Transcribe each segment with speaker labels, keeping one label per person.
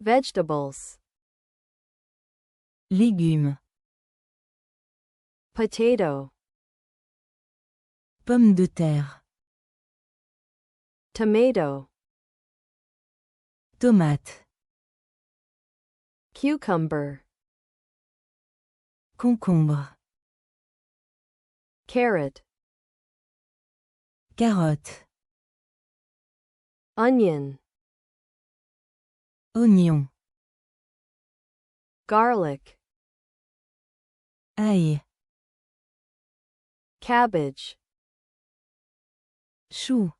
Speaker 1: Vegetables.
Speaker 2: Légumes.
Speaker 1: Potato.
Speaker 2: Pommes de terre.
Speaker 1: Tomato.
Speaker 2: Tomate.
Speaker 1: Cucumber.
Speaker 2: Concombre.
Speaker 1: Carrot.
Speaker 2: Carotte.
Speaker 1: Onion.
Speaker 2: Oignon.
Speaker 1: Garlic.
Speaker 2: Ail.
Speaker 1: Cabbage.
Speaker 2: Chou.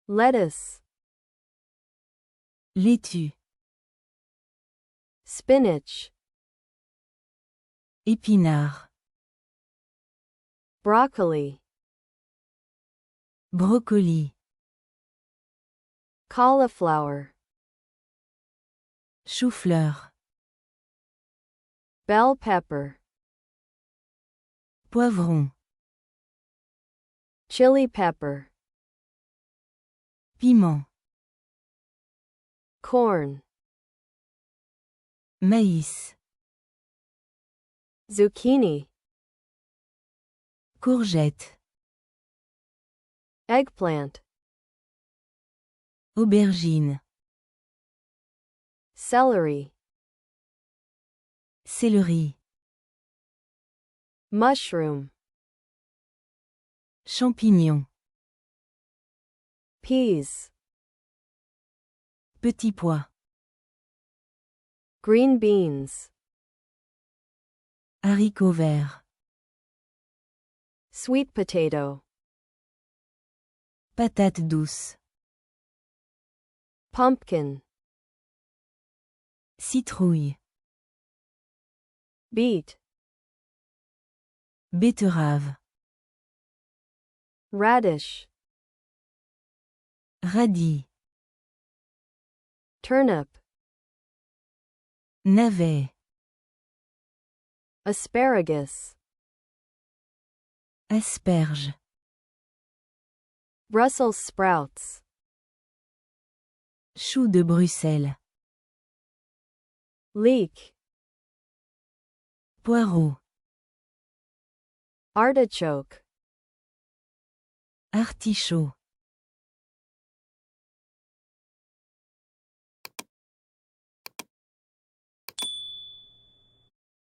Speaker 1: Lettuce.
Speaker 2: Laitue.
Speaker 1: Spinach.
Speaker 2: Épinard.
Speaker 1: Broccoli.
Speaker 2: Brocoli.
Speaker 1: Cauliflower.
Speaker 2: Chou-fleur.
Speaker 1: Bell pepper.
Speaker 2: Poivron.
Speaker 1: Chili pepper.
Speaker 2: Piment.
Speaker 1: Corn.
Speaker 2: Maïs.
Speaker 1: Zucchini.
Speaker 2: Courgette.
Speaker 1: Eggplant.
Speaker 2: Aubergine.
Speaker 1: Celery.
Speaker 2: Céleri.
Speaker 1: Mushroom.
Speaker 2: Champignon.
Speaker 1: Peas.
Speaker 2: Petit pois.
Speaker 1: Green beans.
Speaker 2: Haricots verts.
Speaker 1: Sweet potato.
Speaker 2: Patates douces.
Speaker 1: Pumpkin.
Speaker 2: Citrouille.
Speaker 1: Beet.
Speaker 2: Betterave.
Speaker 1: Radish.
Speaker 2: Radis.
Speaker 1: Turnip.
Speaker 2: Navet.
Speaker 1: Asparagus.
Speaker 2: Asperge.
Speaker 1: Brussels sprouts.
Speaker 2: Chou de Bruxelles.
Speaker 1: Leek.
Speaker 2: Poireau.
Speaker 1: Artichoke.
Speaker 2: Artichaut.